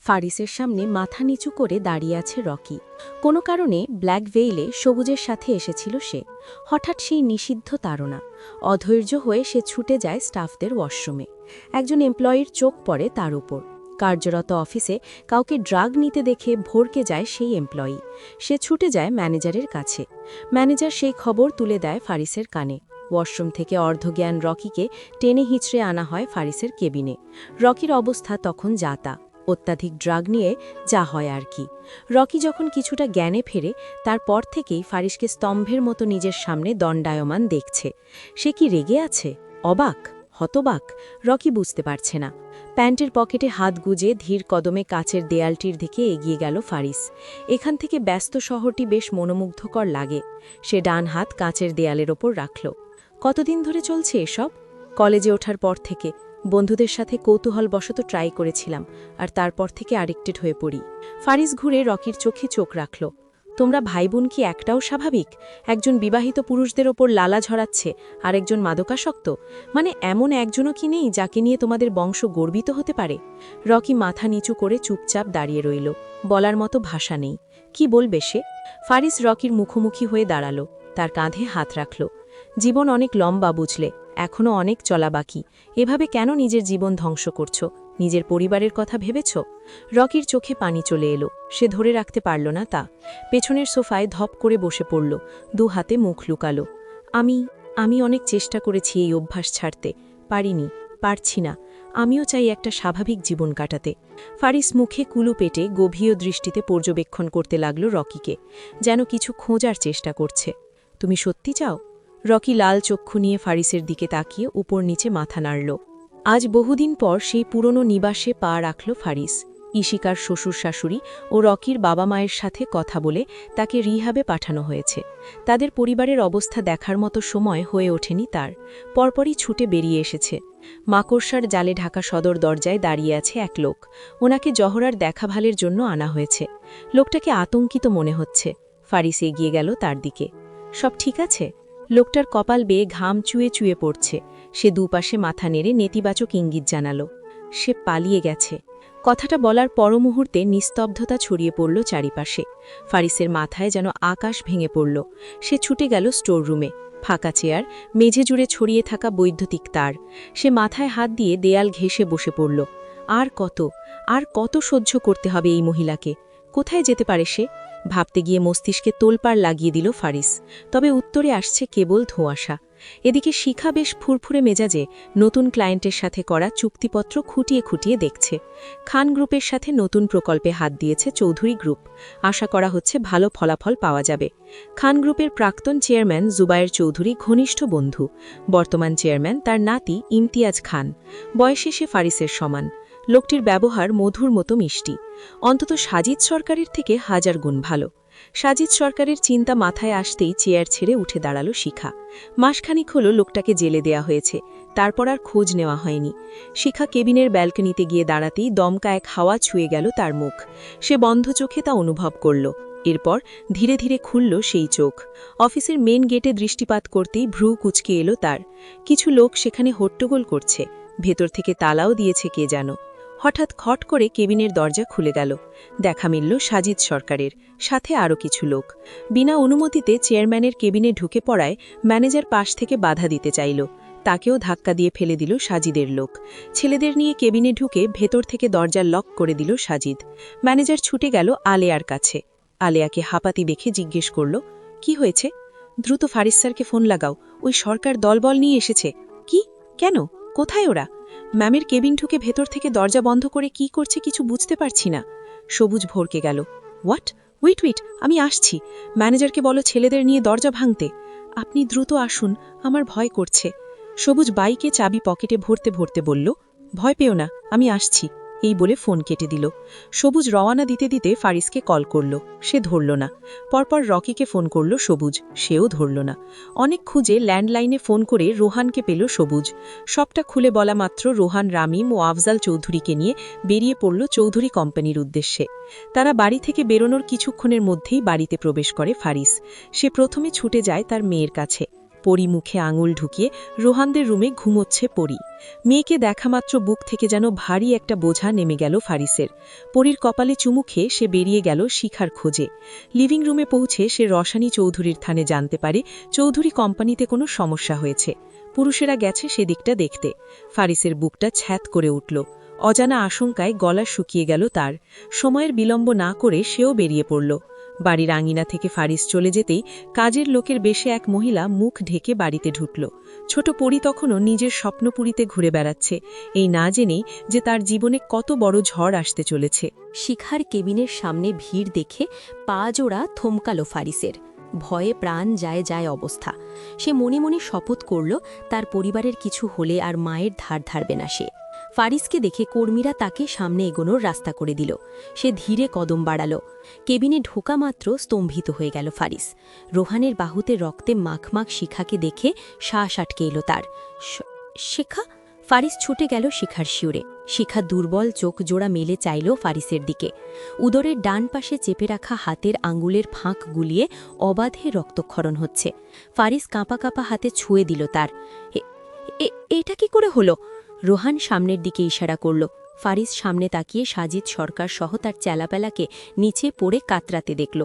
ফারিসের সামনে মাথা নিচু করে দাঁড়িয়ে আছে রকি। কোনো কারণে ব্ল্যাক ভেইলে সবুজের সাথে এসেছিল সে। হঠাৎ সেই নিষিদ্ধ তাড়না। অধৈর্য হয়ে সে ছুটে যায় স্টাফদের ওয়াশরুমে। একজন এমপ্লয়ির চোখ পড়ে তার উপর। কার্যরত অফিসে কাউকে ড্রাগ নিতে দেখে ভরকে যায় সেই এমপ্লয়ি। সে ছুটে যায় ম্যানেজারের কাছে। ম্যানেজার সেই খবর তুলে দেয় ফারিসের কানে। ওয়াশরুম থেকে অর্ধজ্ঞান রকিকে টেনে হিঁচড়ে আনা হয় ফারিসের কেবিনে। রকির অবস্থা তখন যাতা, অত্যাধিক ড্রাগ নিয়ে যা হয় আর কি। রকি যখন কিছুটা জ্ঞানে ফেরে, তারপর থেকেই ফারিসকে স্তম্ভের মতো নিজের সামনে দণ্ডায়মান দেখছে। সে কি রেগে আছে, অবাক, হতবাক? রকি বুঝতে পারছে না। প্যান্টের পকেটে হাত গুজে ধীর কদমে কাচের দেয়ালটির দিকে এগিয়ে গেল ফারিস। এখান থেকে ব্যস্ত শহরটি বেশ মনোমুগ্ধকর লাগে। সে ডান হাত কাচের দেয়ালের ওপর রাখল। কতদিন ধরে চলছে এসব? কলেজে ওঠার পর থেকে। বন্ধুদের সাথে কৌতূহলবশত ট্রাই করেছিলাম, আর তারপর থেকে আরেকটেড হয়ে পড়ি। ফারিস ঘুরে রকির চোখে চোখ রাখল। তোমরা ভাইবোন কি একটাও স্বাভাবিক? একজন বিবাহিত পুরুষদের ওপর লালা ঝরাচ্ছে, আর একজন মাদকাসক্ত। মানে এমন একজনও কি নেই যাকে নিয়ে তোমাদের বংশ গর্বিত হতে পারে? রকি মাথা নিচু করে চুপচাপ দাঁড়িয়ে রইল। বলার মতো ভাষা নেই। কি বলবে সে? ফারিস রকির মুখোমুখি হয়ে দাঁড়াল, তার কাঁধে হাত রাখল। জীবন অনেক লম্বা, বুঝলে, এখনও অনেক চলা বাকি। এভাবে কেন নিজের জীবন ধ্বংস করছো? নিজের পরিবারের কথা ভেবেছ? রকির চোখে পানি চলে এলো। সে ধরে রাখতে পারল না তা। পেছনের সোফায় ধপ করে বসে পড়ল, দু হাতে মুখ লুকালো। আমি অনেক চেষ্টা করেছি এই অভ্যাস ছাড়তে, পারিনি, পারছি না। আমিও চাই একটা স্বাভাবিক জীবন কাটাতে। ফারিস মুখে কুলু পেটে গভীর দৃষ্টিতে পর্যবেক্ষণ করতে লাগল রকিকে, যেন কিছু খোঁজার চেষ্টা করছে। তুমি সত্যি চাও? রকি লাল চক্ষু নিয়ে ফারিসের দিকে তাকিয়ে উপর নিচে মাথা নাড়ল। আজ বহুদিন পর সেই পুরনো নিবাসে পা রাখল ফারিস। ইশিকার শ্বশুর শাশুড়ি ও রকির বাবা মায়ের সাথে কথা বলে তাকে রিহাবে পাঠানো হয়েছে। তাদের পরিবারের অবস্থা দেখার মতো সময় হয়ে ওঠেনি তার। পরপরই ছুটে বেরিয়ে এসেছে। মাকড়সার জালে ঢাকা সদর দরজায় দাঁড়িয়ে আছে এক লোক। ওনাকে জহরার দেখাভালের জন্য আনা হয়েছে। লোকটাকে আতঙ্কিত মনে হচ্ছে। ফারিস এগিয়ে গেল তার দিকে। সব ঠিক আছে? লোকটার কপাল বেয়ে ঘাম চুয়ে চুয়ে পড়ছে। সে দুপাশে মাথা নেড়ে নেতিবাচক ইঙ্গিত জানাল। সে পালিয়ে গেছে। কথাটা বলার পর মুহূর্তে নিস্তব্ধতা ছড়িয়ে পড়ল চারিপাশে। ফারিসের মাথায় যেন আকাশ ভেঙে পড়ল। সে ছুটে গেল স্টোর রুমে। ফাঁকা চেয়ার, মেঝে জুড়ে ছড়িয়ে থাকা বৈদ্যুতিক তার। সে মাথায় হাত দিয়ে দেয়াল ঘেঁষে বসে পড়ল। আর কত সহ্য করতে হবে এই মহিলাকে? কোথায় যেতে পারে সে? ভাবতে গিয়ে মস্তিষ্কে তোলপাড় লাগিয়ে দিল ফারিস। তবে উত্তরে আসছে কেবল ধোঁয়াশা। এদিকে শিখা বেশ ফুরফুরে মেজাজে নতুন ক্লায়েন্টের সাথে করা চুক্তিপত্র খুঁটিয়ে খুঁটিয়ে দেখছে। খান গ্রুপের সাথে নতুন প্রকল্পে হাত দিয়েছে চৌধুরী গ্রুপ। আশা করা হচ্ছে ভালো ফলাফল পাওয়া যাবে। খান গ্রুপের প্রাক্তন চেয়ারম্যান জুবায়ের চৌধুরী ঘনিষ্ঠ বন্ধু। বর্তমান চেয়ারম্যান তার নাতি ইমতিয়াজ খান। বয়সে সে ফারিসের সমান। লোকটির ব্যবহার মধুর মতো মিষ্টি। অন্তত সাজিদ সরকারের থেকে হাজার গুণ ভালো। সাজিদ সরকারের চিন্তা মাথায় আসতেই চেয়ার ছেড়ে উঠে দাঁড়াল শিখা। মাসখানিক হল লোকটাকে জেলে দেয়া হয়েছে, তারপর আর খোঁজ নেওয়া হয়নি। শিখা কেবিনের ব্যালকনিতে গিয়ে দাঁড়াতেই দমকা এক হাওয়া ছুঁয়ে গেল তার মুখ। সে বন্ধ চোখে তা অনুভব করল। এরপর ধীরে ধীরে খুলল সেই চোখ। অফিসের মেন গেটে দৃষ্টিপাত করতেই ভ্রু কুঁচকে এলো তার। কিছু লোক সেখানে হট্টগোল করছে। ভেতর থেকে তালাও দিয়েছে কে যেন। হঠাৎ খট করে কেবিনের দরজা খুলে গেল। দেখা মিলল সাজিদ সরকারের সাথে আরও কিছু লোক। বিনা অনুমতিতে চেয়ারম্যানের কেবিনে ঢুকে পড়ায় ম্যানেজার পাশ থেকে বাধা দিতে চাইল। তাকেও ধাক্কা দিয়ে ফেলে দিল সাজিদের লোক। ছেলেদের নিয়ে কেবিনে ঢুকে ভেতর থেকে দরজা লক করে দিল সাজিদ। ম্যানেজার ছুটে গেল আলেয়ার কাছে। আলেয়াকে হাঁপাতি দেখে জিজ্ঞেস করল, কি হয়েছে? দ্রুত ফারিস স্যারকে ফোন লাগাও, ওই সরকার দলবল নিয়ে এসেছে। কি? কেন? কোথায় ওরা? ম্যামের কেবিন ঢুকে ভেতর থেকে দরজা বন্ধ করে কি করছে কিছু বুঝতে পারছি না। সবুজ ভরকে গেল। হোয়াট? উইট, আমি আসছি। ম্যানেজারকে বলো ছেলেদের নিয়ে দরজা ভাঙতে। আপনি দ্রুত আসুন, আমার ভয় করছে। সবুজ বাইকে চাবি পকেটে ভরতে ভরতে বলল, ভয় পেও না, আমি আসছি। এই বলে ফোন কেটে দিল। সবুজ রওয়ানা দিতে দিতে ফারিসকে কল করল। সে ধরল না। পরপর রকিকে ফোন করল সবুজ। সেও ধরল না। অনেক খুঁজে ল্যান্ডলাইনে ফোন করে রোহানকে পেল সবুজ। সবটা খুলে বলা মাত্র রোহান রামিম ও আফজাল চৌধুরীকে নিয়ে বেরিয়ে পড়ল চৌধুরী কোম্পানির উদ্দেশ্যে। তারা বাড়ি থেকে বেরোনোর কিছুক্ষণের মধ্যেই বাড়িতে প্রবেশ করে ফারিস। সে প্রথমে ছুটে যায় তার মেয়ের কাছে। পরি মুখে আঙুল ঢুকিয়ে রোহানদের রুমে ঘুমোচ্ছে পরি। মেয়েকে দেখামাত্র বুক থেকে যেন ভারী একটা বোঝা নেমে গেল ফারিসের। পরির কপালে চুমু খেয়ে সে বেরিয়ে গেল শিখার খোঁজে। লিভিং রুমে পৌঁছে সে রসানী চৌধুরীর থানে জানতে পারে চৌধুরী কোম্পানিতে কোনো সমস্যা হয়েছে। পুরুষেরা গেছে সেদিকটা দেখতে। ফারিসের বুকটা ছ্যাত করে উঠল। অজানা আশঙ্কায় গলা শুকিয়ে গেল তার। সময়ের বিলম্ব না করে সেও বেরিয়ে পড়ল। বাড়ির আঙিনা থেকে ফারিস চলে যেতেই কাজের লোকের বেশে এক মহিলা মুখ ঢেকে বাড়িতে ঢুকল। ছোট পরি তখনও নিজের স্বপ্নপুরীতে ঘুরে বেড়াচ্ছে, এই না জেনেই যে তার জীবনে কত বড় ঝড় আসতে চলেছে। শিখার কেবিনের সামনে ভিড় দেখে পা জোড়া থমকালো ফারিসের। ভয়ে প্রাণ যায় যায় অবস্থা। সে মনে মনে শপথ করল তার পরিবারের কিছু হলে আর মায়ের ধার ধারবে না সে। ফারিসকে দেখে কর্মীরা তাকে সামনে এগোনোর রাস্তা করে দিল। সে ধীরে কদম বাড়াল। কেবিনে ঢোকা মাত্র স্তম্ভিত হয়ে গেল ফারিস। রোহানের বাহুতে রক্তে মাখমাখ শিখাকে দেখে শ্বাস আটকে এলো তার। শিখা? ফারিস ছুটে গেল শিখার শিউরে। শিখা দুর্বল চোখ জোড়া মেলে চাইল ফারিসের দিকে। উদরের ডান পাশে চেপে রাখা হাতের আঙুলের ফাঁক গুলিয়ে অবাধে রক্তক্ষরণ হচ্ছে। ফারিস কাঁপা কাঁপা হাতে ছুঁয়ে দিল তার। এটা কি করে হলো? রোহান সামনের দিকে ইশারা করল। ফারিস সামনে তাকিয়ে সাজিদ সরকার সহ তার চেলাপেলাকে নিচে পড়ে কাতরাতে দেখল।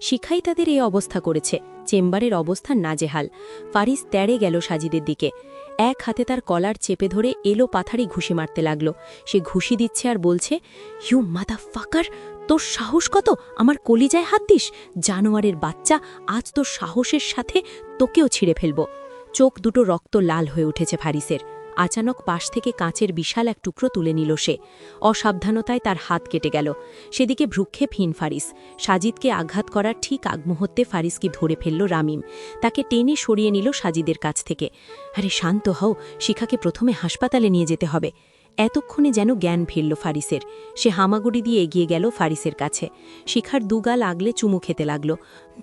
শিখাই তাদের এই অবস্থা করেছে। চেম্বারের অবস্থা নাজেহাল। ফারিস তেড়ে গেল সাজিদের দিকে। এক হাতে তার কলার চেপে ধরে এলো পাথারি ঘুষি মারতে লাগল। সে ঘুষি দিচ্ছে আর বলছে, ইউ মাদা ফাকার, তোর সাহস কত আমার কলিজায় হাত দিস? জানোয়ারের বাচ্চা, আজ তোর সাহসের সাথে তোকেও ছিঁড়ে ফেলব। চোখ দুটো রক্ত লাল হয়ে উঠেছে ফারিসের। আচানক পাশ থেকে কাঁচের বিশাল এক টুকরো তুলে নিল সে। অসাবধানতায় তার হাত কেটে গেল। সেদিকে ভ্রুক্ষেপহীন ফারিস। সাজিদকে আঘাত করার ঠিক আগ মুহূর্তে ফারিসকে ধরে ফেলল রামিম। তাকে টেনে সরিয়ে নিল সাজিদের কাছ থেকে। আরে শান্ত হও, শিখাকে প্রথমে হাসপাতালে নিয়ে যেতে হবে। এতক্ষণে যেন জ্ঞান ফিরল ফারিসের। সে হামাগুড়ি দিয়ে এগিয়ে গেল ফারিসের কাছে। শিখার দুগাল আগলে চুমু খেতে লাগল।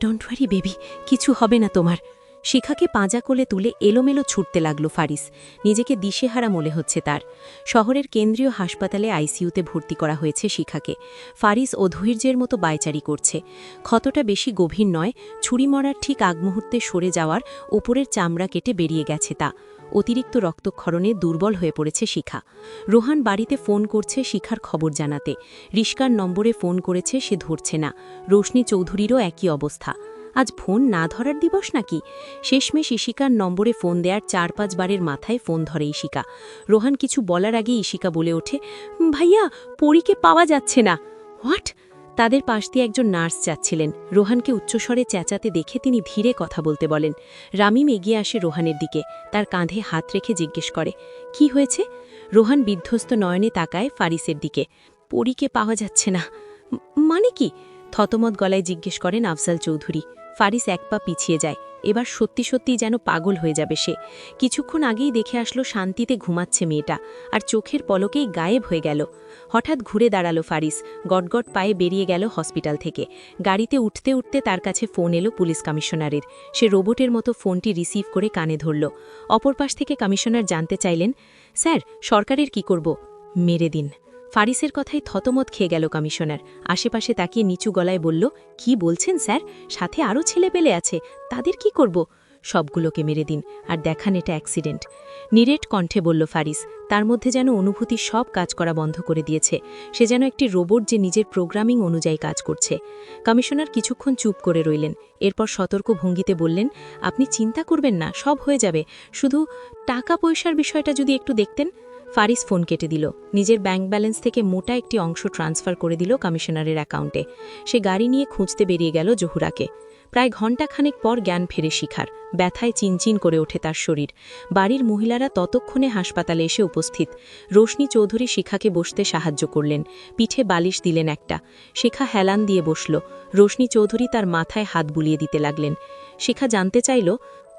ডোন্ট ওয়ারি বেবি, কিছু হবে না তোমার। শিখাকে পাঁজা কোলে তুলে এলোমেলো ছুটতে লাগল ফারিস। নিজেকে দিশেহারা মনে হচ্ছে তার। শহরের কেন্দ্রীয় হাসপাতালে আইসিইউতে ভর্তি করা হয়েছে শিখাকে। ফারিস অধৈর্যের মতো বাইচারি করছে। ক্ষতটা বেশি গভীর নয়, ছুরি মরার ঠিক আগ মুহূর্তে সরে যাওয়ার ওপরের চামড়া কেটে বেরিয়ে গেছে তা। অতিরিক্ত রক্তক্ষরণে দুর্বল হয়ে পড়েছে শিখা। রোহান বাড়িতে ফোন করছে শিখার খবর জানাতে। রিস্কার নম্বরে ফোন করেছে, সে ধরছে না। রোশনি চৌধুরীরও একই অবস্থা। আজ ফোন না ধরার দিবস নাকি? শেষমেশ ইশিকার নম্বরে ফোন দেওয়ার ৪-৫ বারের মাথায় ফোন ধরে ইশিকা। রোহান কিছু বলার আগে ইশিকা বলে ওঠে, ভাইয়া, পরীকে পাওয়া যাচ্ছে না। হোয়াট? তাদের পাশ দিয়ে একজন নার্স যাচ্ছিলেন। রোহানকে উচ্চস্বরে চেঁচাতে দেখে তিনি ধীরে কথা বলতে বলেন। রামিম এগিয়ে আসে রোহানের দিকে। তার কাঁধে হাত রেখে জিজ্ঞেস করে, কি হয়েছে? রোহান বিধ্বস্ত নয়নে তাকায় ফারিসের দিকে। পরীকে পাওয়া যাচ্ছে না মানে কি? থতমত গলায় জিজ্ঞেস করেন আফজাল চৌধুরী। ফারিস এক পা পিছিয়ে যায়। এবার সত্যি সত্যি যেন পাগল হয়ে যাবে সে। কিছুক্ষণ আগেই দেখে আসলো শান্তিতে ঘুমাচ্ছে মেয়েটা, আর চোখের পলকেই গায়েব হয়ে গেল। হঠাৎ ঘুরে দাঁড়ালো ফারিস। গটগট পায়ে বেরিয়ে গেল হসপিটাল থেকে। গাড়িতে উঠতে উঠতে তার কাছে ফোন এলো পুলিশ কমিশনারের। সে রোবটের মতো ফোনটি রিসিভ করে কানে ধরল। অপর পাশ থেকে কমিশনার জানতে চাইলেন, স্যার, সরকারের কি করব? মেরে দিন। ফারিসের কথাই থতমত খেয়ে গেল কমিশনার। আশেপাশে তাকিয়ে নিচু গলায় বলল, কি বলছেন স্যার? সাথে আরও ছেলে পেলে আছে, তাদের কি করব? সবগুলোকে মেরে দিন, আর দেখান এটা অ্যাক্সিডেন্ট। নিরেট কণ্ঠে বলল ফারিস। তার মধ্যে যেন অনুভূতি সব কাজ করা বন্ধ করে দিয়েছে। সে যেন একটি রোবট যে নিজের প্রোগ্রামিং অনুযায়ী কাজ করছে। কমিশনার কিছুক্ষণ চুপ করে রইলেন। এরপর সতর্ক ভঙ্গিতে বললেন, আপনি চিন্তা করবেন না, সব হয়ে যাবে। শুধু টাকা পয়সার বিষয়টা যদি একটু দেখতেন। ফারিস ফোন কেটে দিল। নিজের ব্যাংক ব্যালেন্স থেকে মোটা একটি অংশ ট্রান্সফার করে দিল কমিশনারের অ্যাকাউন্টে। সে গাড়ি নিয়ে খুঁজতে বেরিয়ে গেল জহুরাকে। প্রায় ঘণ্টাখানেক পর জ্ঞান ফেরে শিখার। ব্যথায় চিনচিন করে ওঠে তার শরীর। বাড়ির মহিলারা ততক্ষণে হাসপাতালে এসে উপস্থিত। রোশনি চৌধুরী শিখাকে বসতে সাহায্য করলেন। পিঠে বালিশ দিলেন একটা। শিখা হেলান দিয়ে বসল। রোশনি চৌধুরী তার মাথায় হাত বুলিয়ে দিতে লাগলেন। শিখা জানতে চাইল,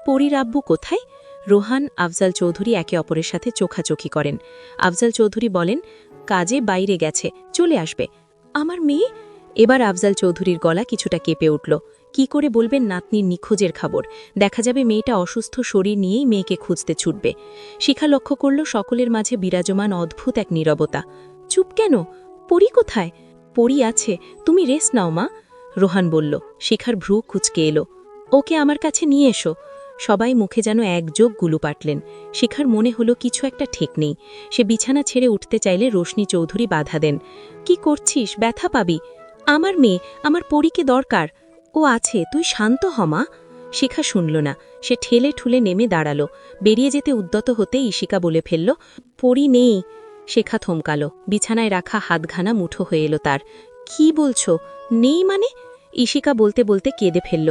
পরীর আব্বু কোথায়? রোহান, আফজাল চৌধুরী একে অপরের সাথে চোখাচোখি করেন। আফজাল চৌধুরী বলেন, কাজে বাইরে গেছে, চলে আসবে। আমার মেয়ে? এবার আফজাল চৌধুরীর গলা কিছুটা কেঁপে উঠল। কি করে বলবেন নাতনির নিখোঁজের খবর? দেখা যাবে মেয়েটা অসুস্থ শরীর নিয়েই মেয়েকে খুঁজতে ছুটবে। শিখা লক্ষ্য করল সকলের মাঝে বিরাজমান অদ্ভুত এক নীরবতা। চুপ কেন? পরী কোথায়? পরী আছে, তুমি রেস্ট নাও মা। রোহান বলল। শিখার ভ্রু কুঁচকে এলো। ওকে আমার কাছে নিয়ে এসো। সবাই মুখে যেন একযোগ গুলু পাটলেন। শিখার মনে হলো কিছু একটা ঠিক নেই। সে বিছানা ছেড়ে উঠতে চাইলে রোশনি চৌধুরী বাধা দেন। কি করছিস? ব্যথা পাবি। আমার মেয়ে, আমার পরীকে দরকার। ও আছে, তুই শান্ত হ মা। শিখা শুনল না। সে ঠেলে ঠুলে নেমে দাঁড়ালো। বেরিয়ে যেতে উদ্যত হতে ইশিকা বলে ফেলল, পরী নেই। শেখা থমকালো। বিছানায় রাখা হাতখানা মুঠো হয়ে এলো তার। কি বলছো? নেই মানে? ইশিকা বলতে বলতে কেঁদে ফেলল।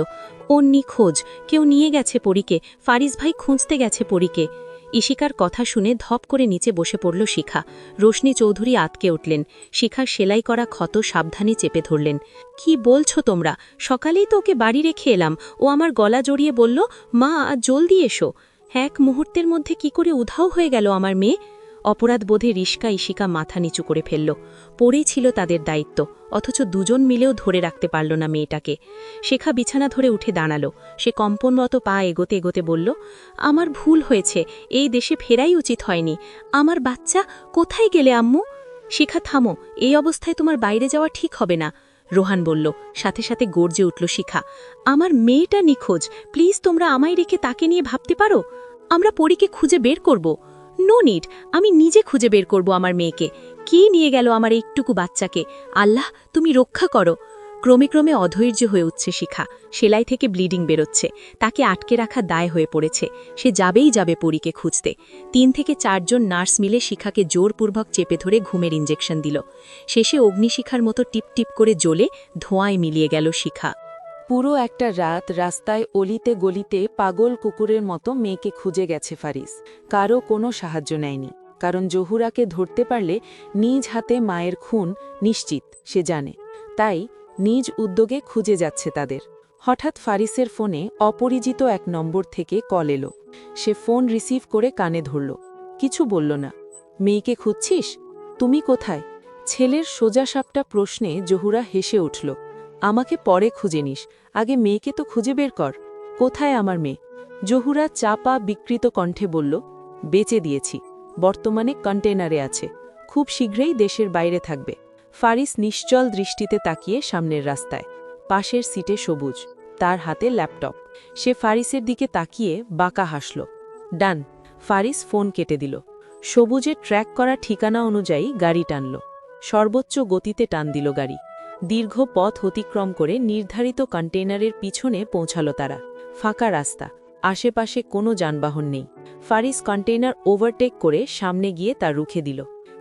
ও নিখোঁজ, কেউ নিয়ে গেছে পরীকে, ফারিস ভাই খুঁজতে গেছে পরীকে। ইশিকার কথা শুনে ধপ করে নিচে বসে পড়ল শিখা। রোশনি চৌধুরী আতকে উঠলেন। শিখার সেলাই করা ক্ষত সাবধানে চেপে ধরলেন। কি বলছো তোমরা? সকালেই তো ওকে বাড়ি রেখে এলাম। ও আমার গলা জড়িয়ে বলল, মা জলদি এসো। এক মুহূর্তের মধ্যে কি করে উধাও হয়ে গেল আমার মেয়ে? অপরাধ বোধে রিস্কা ইশিকা মাথা নিচু করে ফেলল। পড়েই ছিল তাদের দায়িত্ব, অথচ দুজন মিলেও ধরে রাখতে পারল না মেয়েটাকে। শেখা বিছানা ধরে উঠে দাঁড়ালো। সে কম্পনরত পা এগোতে এগোতে বলল, আমার ভুল হয়েছে, এই দেশে ফেরাই উচিত হয়নি। আমার বাচ্চা কোথায় গেলে আম্মু? শিখা থামো, এই অবস্থায় তোমার বাইরে যাওয়া ঠিক হবে না। রোহান বলল। সাথে সাথে গর্জে উঠল শিখা, আমার মেয়েটা নিখোঁজ, প্লিজ তোমরা আমায় রেখে তাকে নিয়ে ভাবতে পারো? আমরা পরীকে খুঁজে বের করব। নো নিড, আমি নিজে খুঁজে বের করব আমার মেয়েকে। কি নিয়ে গেল আমার এইটুকু বাচ্চাকে? আল্লাহ, তুমি রক্ষা করো। ক্রমে ক্রমে অধৈর্য হয়ে উঠছে শিখা। সেলাই থেকে ব্লিডিং বেরোচ্ছে। তাকে আটকে রাখা দায় হয়ে পড়েছে। সে যাবেই যাবে পরীকে খুঁজতে। ৩ থেকে ৪ জন নার্স মিলে শিখাকে জোরপূর্বক চেপে ধরে ঘুমের ইঞ্জেকশন দিল। শেষে অগ্নিশিখার মতো টিপ টিপ করে জ্বলে ধোঁয়ায় মিলিয়ে গেল শিখা। পুরো একটা রাত রাস্তায় অলিতে গলিতে পাগল কুকুরের মতো মেয়েকে খুঁজে গেছে ফারিস। কারও কোনো সাহায্য নেয়নি, কারণ জহুরাকে ধরতে পারলে নিজ হাতে মায়ের খুন নিশ্চিত সে জানে। তাই নিজ উদ্যোগে খুঁজে যাচ্ছে তাদের। হঠাৎ ফারিসের ফোনে অপরিচিত এক নম্বর থেকে কল এলো। সে ফোন রিসিভ করে কানে ধরল। কিছু বলল না। মেয়েকে খুঁজছিস? তুমি কোথায়? ছেলের সোজাসাপটা প্রশ্নে জহুরা হেসে উঠল। আমাকে পরে খুঁজে নিস, আগে মেয়েকে তো খুঁজে বের কর। কোথায় আমার মেয়ে? জহুরা চাপা বিকৃত কণ্ঠে বলল, বেচে দিয়েছি, বর্তমানে কন্টেনারে আছে, খুব শীঘ্রই দেশের বাইরে থাকবে। ফারিস নিশ্চল দৃষ্টিতে তাকিয়ে সামনের রাস্তায়। পাশের সিটে সবুজ, তার হাতে ল্যাপটপ। সে ফারিসের দিকে তাকিয়ে বাঁকা হাসল। ডান। ফারিস ফোন কেটে দিল। সবুজের ট্র্যাক করা ঠিকানা অনুযায়ী গাড়ি টানল। সর্বোচ্চ গতিতে টান দিল গাড়ি। দীর্ঘ পথ অতিক্রম করে নির্ধারিত কন্টেইনারের পিছনে পৌঁছাল তারা। ফাঁকা রাস্তা, আশেপাশে কোনো যানবাহন নেই। ফারিস কন্টেইনার ওভারটেক করে সামনে গিয়ে তা রুখে দিল।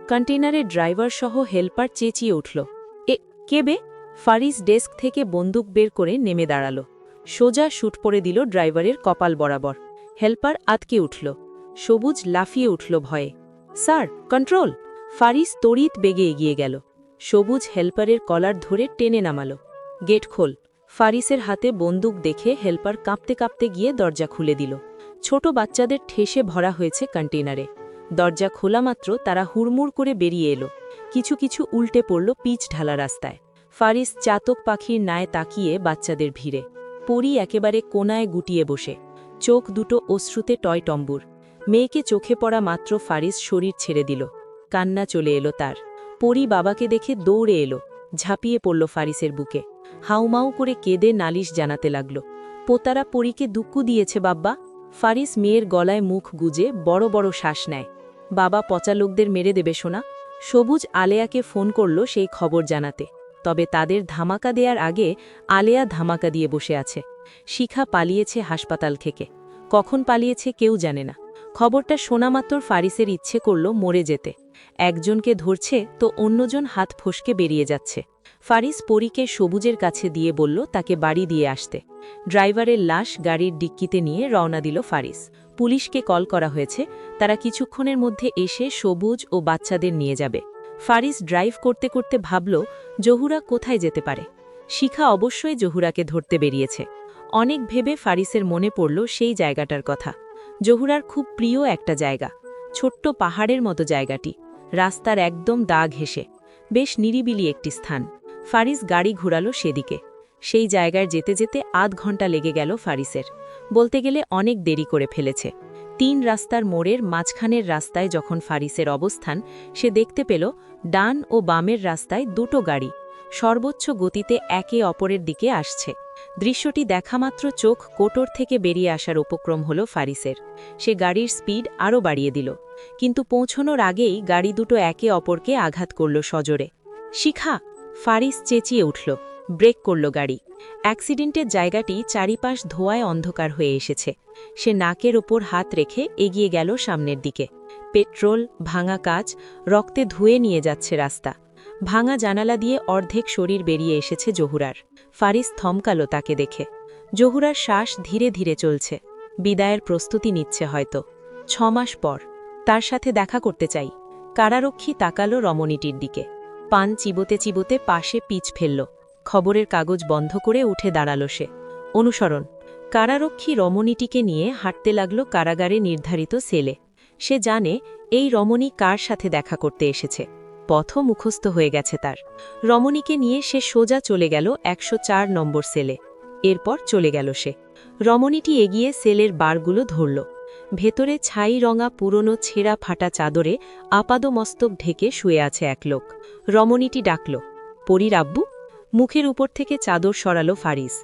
কন্টেইনারের ড্রাইভার সহ হেল্পার চেঁচিয়ে উঠল, এ কে বে? ফারিস ডেস্ক থেকে বন্দুক বের করে নেমে দাঁড়াল। সোজা শুট পড়ে দিল ড্রাইভারের কপাল বরাবর। হেল্পার আতকে উঠল। সবুজ লাফিয়ে উঠল ভয়ে। Sir, control! ফারিস তড়িৎ বেগে এগিয়ে গেল। সবুজ হেল্পারের কলার ধরে টেনে নামালো। গেট খোল! ফারিসের হাতে বন্দুক দেখে হেল্পার কাঁপতে কাঁপতে গিয়ে দরজা খুলে দিল। ছোট বাচ্চাদের ঠেসে ভরা হয়েছে কন্টেইনারে। দরজা খোলা মাত্র তারা হুড়মুড় করে বেরিয়ে এলো। কিছু কিছু উল্টে পড়ল পিচ ঢালা রাস্তায়। ফারিস চাতক পাখির ন্যায় তাকিয়ে বাচ্চাদের ভিড়ে। পরী একেবারে কোনায় গুটিয়ে বসে, চোখ দুটো অশ্রুতে টয়টম্বুর। মেয়েকে চোখে পড়া মাত্র ফারিস শরীর ছেড়ে দিল। কান্না চলে এলো তার। পরী বাবাকে দেখে দৌড়ে এলো, ঝাঁপিয়ে পড়ল ফারিসের বুকে। হাউমাউ করে কেঁদে নালিশ জানাতে লাগল। পোতারা পরীকে দুঃখ দিয়েছে বাব্বা। ফারিস মেয়ের গলায় মুখ গুজে বড় বড় শ্বাস নেয়। বাবা পচা লোকদের মেরে দেবে শোনা। সবুজ আলেয়াকে ফোন করল সেই খবর জানাতে। তবে তাদের ধামাকা দেওয়ার আগে আলেয়া ধামাকা দিয়ে বসে আছে। শিখা পালিয়েছে হাসপাতাল থেকে। কখন পালিয়েছে কেউ জানে না। খবরটা শোনা মাত্র ফারিসের ইচ্ছে করল মরে যেতে। একজনকে ধরছে তো অন্যজন হাত ফসকে বেরিয়ে যাচ্ছে। ফারিস পরীকে সবুজের কাছে দিয়ে বলল তাকে বাড়ি দিয়ে আসতে। ড্রাইভারের লাশ গাড়ির ডিক্কিতে নিয়ে রওনা দিল ফারিস। পুলিশকে কল করা হয়েছে, তারা কিছুক্ষণের মধ্যে এসে সবুজ ও বাচ্চাদের নিয়ে যাবে। ফারিস ড্রাইভ করতে করতে ভাবল জহুরা কোথায় যেতে পারে। শিখা অবশ্যই জহুরাকে ধরতে বেরিয়েছে। অনেক ভেবে ফারিসের মনে পড়ল সেই জায়গাটার কথা। জহুরার খুব প্রিয় একটা জায়গা, ছোট্ট পাহাড়ের মতো জায়গাটি, রাস্তার একদম দাগ ঘেঁষে, বেশ নিরিবিলি একটি স্থান। ফারিস গাড়ি ঘুরালো সেদিকে। সেই জায়গায় যেতে যেতে আধ ঘন্টা লেগে গেল ফারিসের। বলতে গেলে অনেক দেরি করে ফেলেছে। 3 রাস্তার মোড়ের মাঝখানের রাস্তায় যখন ফারিসের অবস্থান, সে দেখতে পেল ডান ও বামের রাস্তায় দুটো গাড়ি সর্বোচ্চ গতিতে একে অপরের দিকে আসছে। দৃশ্যটি দেখামাত্র চোখ কোটর থেকে বেরিয়ে আসার উপক্রম হল ফারিসের। সে গাড়ির স্পিড আরও বাড়িয়ে দিল, কিন্তু পৌঁছনোর আগেই গাড়ি দুটো একে অপরকে আঘাত করল সজোরে। শিখা! ফারিস চেঁচিয়ে উঠল, ব্রেক করল গাড়ি। অ্যাক্সিডেন্টের জায়গাটি চারিপাশ ধোঁয়ায় অন্ধকার হয়ে এসেছে। সে নাকের ওপর হাত রেখে এগিয়ে গেল সামনের দিকে। পেট্রোল, ভাঙা কাচ, রক্তে ধুয়ে নিয়ে যাচ্ছে রাস্তা। ভাঙা জানালা দিয়ে অর্ধেক শরীর বেরিয়ে এসেছে জহুরার। ফারিস থমকালো তাকে দেখে। জহুরার শ্বাস ধীরে ধীরে চলছে, বিদায়ের প্রস্তুতি নিচ্ছে হয়তো। 6 মাস পর তার সাথে দেখা করতে চাই। কারারক্ষী তাকালো রমণীটির দিকে। পান চিবোতে চিবোতে পাশে পিচ ফেলল। খবরের কাগজ বন্ধ করে উঠে দাঁড়াল সে। অনুসরণ। কারারক্ষী রমণীটিকে নিয়ে হাঁটতে লাগল কারাগারে নির্ধারিত সেলে। সে জানে এই রমণী কার সাথে দেখা করতে এসেছে। পথও মুখস্থ হয়ে গেছে তার। রমণীকে নিয়ে সে সোজা চলে গেল 104 নম্বর সেলে। এরপর চলে গেল সে। রমণীটি এগিয়ে সেলের বারগুলো ধরল। ভেতরে ছাই রঙা পুরনো ছেঁড়া ফাটা চাদরে আপাদমস্তক ঢেকে শুয়ে আছে এক লোক। রমণীটি ডাকল, পরীর আব্বু? মুখের উপর থেকে চাদর সরালো ফারিস।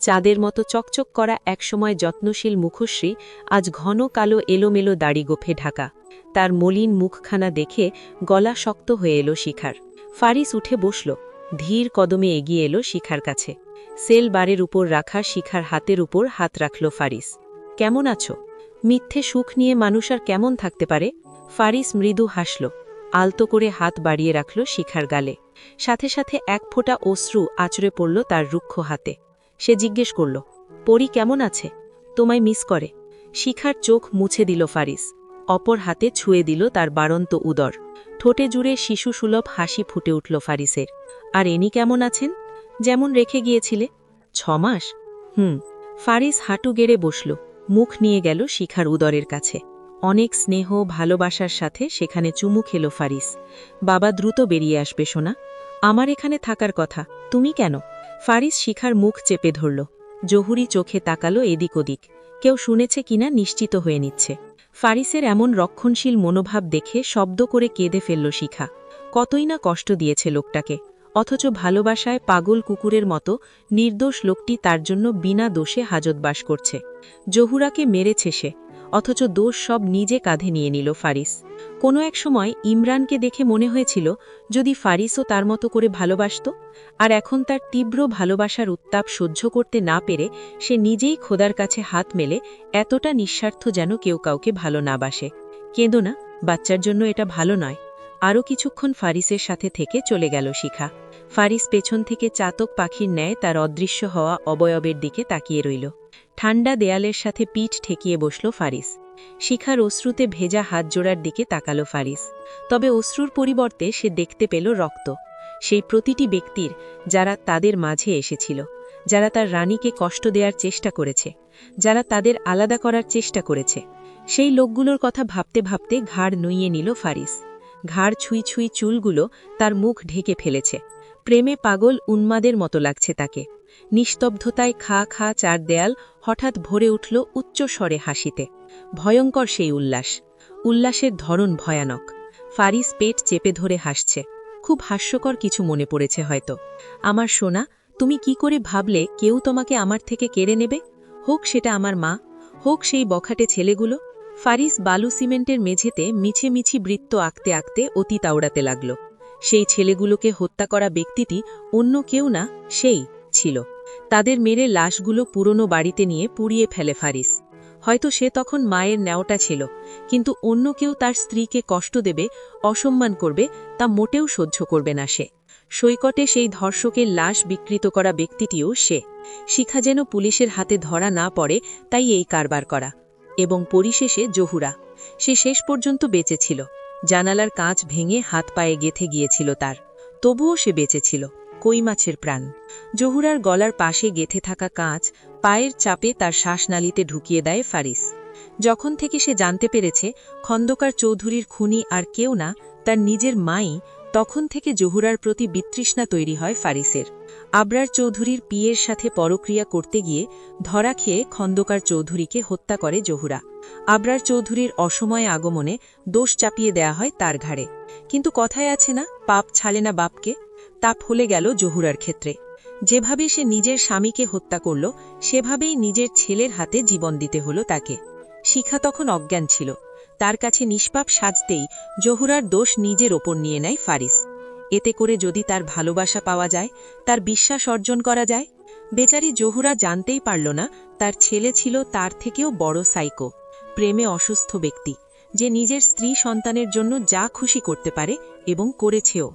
চাঁদের মতো চকচক করা একসময় যত্নশীল মুখশ্রী আজ ঘন কালো এলোমেলো দাড়ি গোফে ঢাকা। তার মলিন মুখখানা দেখে গলা শক্ত হয়ে এলো শিখার। ফারিস উঠে বসল, ধীর কদমে এগিয়ে এলো শিখার কাছে। সেল বারের উপর রাখা শিখার হাতের উপর হাত রাখল ফারিস। কেমন আছো? মিথ্যে সুখ নিয়ে মানুষ আর কেমন থাকতে পারে? ফারিস মৃদু হাসল, আলতো করে হাত বাড়িয়ে রাখল শিখার গালে। সাথে সাথে এক ফোঁটা অশ্রু আচড়ে পড়ল তার রুক্ষ হাতে। সে জিজ্ঞেস করল, পরী কেমন আছে? তোমায় মিস করে। শিখার চোখ মুছে দিল ফারিস। অপর হাতে ছুঁয়ে দিল তার বাড়ন্ত উদর। ঠোঁটে জুড়ে শিশুসুলভ হাসি ফুটে উঠল ফারিসের। আর এনি কেমন আছেন? যেমন রেখে গিয়েছিলে। 6 মাস? ফারিস হাঁটু গেড়ে বসল, মুখ নিয়ে গেল শিখার উদরের কাছে। অনেক স্নেহ ভালোবাসার সাথে সেখানে চুমু খেল ফারিস। বাবা দ্রুত বেরিয়ে আসবে সোনা। আমার এখানে থাকার কথা, তুমি কেন? ফারিস শিখার মুখ চেপে ধরল। জহুরি চোখে তাকালো এদিক ওদিক। কেউ শুনেছে কিনা নিশ্চিত হয়ে নিচ্ছে। ফারিসের এমন রক্ষণশীল মনোভাব দেখে শব্দ করে কেঁদে ফেলল শিখা। কতই না কষ্ট দিয়েছে লোকটাকে, অথচ ভালোবাসায় পাগল কুকুরের মতো নির্দোষ লোকটি তার জন্য বিনা দোষে হাজতবাস করছে। জহুরাকে মেরেছে সে, অথচ দোষ সব নিজে কাঁধে নিয়ে নিল ফারিস। কোনো এক সময় ইমরানকে দেখে মনে হয়েছিল যদি ফারিসও তার মতো করে ভালোবাসত। আর এখন তার তীব্র ভালোবাসার উত্তাপ সহ্য করতে না পেরে সে নিজেই খোদার কাছে হাত মেলে এতটা নিঃস্বার্থ যেন কেউ কাউকে ভালো না বাসে। কেঁদো না, বাচ্চার জন্য এটা ভালো নয়। আরও কিছুক্ষণ ফারিসের সাথে থেকে চলে গেল শিখা। ফারিস পেছন থেকে চাতক পাখির ন্যায় তার অদৃশ্য হওয়া অবয়বের দিকে তাকিয়ে রইল। ঠান্ডা দেয়ালের সাথে পিঠ ঠেকিয়ে বসল ফারিস। শিখার অশ্রুতে ভেজা হাত জোড়ার দিকে তাকালো ফারিস। তবে অশ্রুর পরিবর্তে সে দেখতে পেল রক্ত। সেই প্রতিটি ব্যক্তির যারা তাদের মাঝে এসেছিল, যারা তার রানীকে কষ্ট দেওয়ার চেষ্টা করেছে, যারা তাদের আলাদা করার চেষ্টা করেছে, সেই লোকগুলোর কথা ভাবতে ভাবতে ঘাড় নুইয়ে নিল ফারিস। ঘাড় ছুঁই ছুঁই চুলগুলো তার মুখ ঢেকে ফেলেছে। প্রেমে পাগল উন্মাদের মতো লাগছে তাকে। নিস্তব্ধতায় খা খা চার দেয়াল হঠাৎ ভরে উঠল উচ্চ স্বরে হাসিতে। ভয়ঙ্কর সেই উল্লাস। উল্লাসের ধরন ভয়ানক। ফারিস পেট চেপে ধরে হাসছে। খুব হাস্যকর কিছু মনে পড়েছে হয়তো। আমার সোনা, তুমি কি করে ভাবলে কেউ তোমাকে আমার থেকে কেড়ে নেবে? হোক সেটা আমার মা, হোক সেই বখাটে ছেলেগুলো। ফারিস বালু সিমেন্টের মেঝেতে মিছে মিছি বৃত্ত আঁকতে আঁকতে অতীত আওড়াতে লাগল। সেই ছেলেগুলোকে হত্যা করা ব্যক্তিটি অন্য কেউ না, সেই ছিল। তাদের মেরে লাশগুলো পুরনো বাড়িতে নিয়ে পুড়িয়ে ফেলে ফারিস। হয়তো সে তখন মায়ের ন্যাওটা ছিল, কিন্তু অন্য কেউ তার স্ত্রীকে কষ্ট দেবে, অসম্মান করবে, তা মোটেও সহ্য করবে না সে। সৈকতে সেই ধর্ষকের লাশ বিকৃত করা ব্যক্তিটিও সে। শিখা যেন পুলিশের হাতে ধরা না পড়ে তাই এই কারবার করা। এবং পরিশেষে জহুরা। সে শেষ পর্যন্ত বেঁচে ছিল। জানালার কাঁচ ভেঙে হাত পায়ে গেঁথে গিয়েছিল তার। তবুও সে বেঁচে ছিল। কই মাছের প্রাণ। জহুরার গলার পাশে গেঁথে থাকা কাঁচ পায়ের চাপে তার শ্বাসনালীতে ঢুকিয়ে দেয় ফারিস। যখন থেকে সে জানতে পেরেছে খন্দকার চৌধুরীর খুনি আর কেউ না, তার নিজের মাই, তখন থেকে জহুরার প্রতি বিতৃষ্ণা তৈরি হয় ফারিসের। আবরার চৌধুরীর পিয়ের সাথে পরক্রিয়া করতে গিয়ে ধরা খেয়ে খন্দকার চৌধুরীকে হত্যা করে জহুরা। আবরার চৌধুরীর অসময়ে আগমনে দোষ চাপিয়ে দেয়া হয় তার ঘাড়ে। কিন্তু কথায় আছে না, পাপ ছাড়ে না বাপকে, তা ফলে গেল জহুরার ক্ষেত্রে। যেভাবে সে নিজের স্বামীকে হত্যা করল সেভাবেই নিজের ছেলের হাতে জীবন দিতে হলো তাকে। শিখা তখন অজ্ঞান ছিল। তার কাছে নিষ্পাপ সাজতেই জহুরার দোষ নিজের ওপর নিয়ে নেয় ফারিস। এতে করে যদি তার ভালোবাসা পাওয়া যায়, তার বিশ্বাস অর্জন করা যায়। বেচারি জহুরা জানতেই পারল না তার ছেলে ছিল তার থেকেও বড় সাইকো, প্রেমে অসুস্থ ব্যক্তি, যে নিজের স্ত্রী সন্তানের জন্য যা খুশি করতে পারে এবং করেছেও।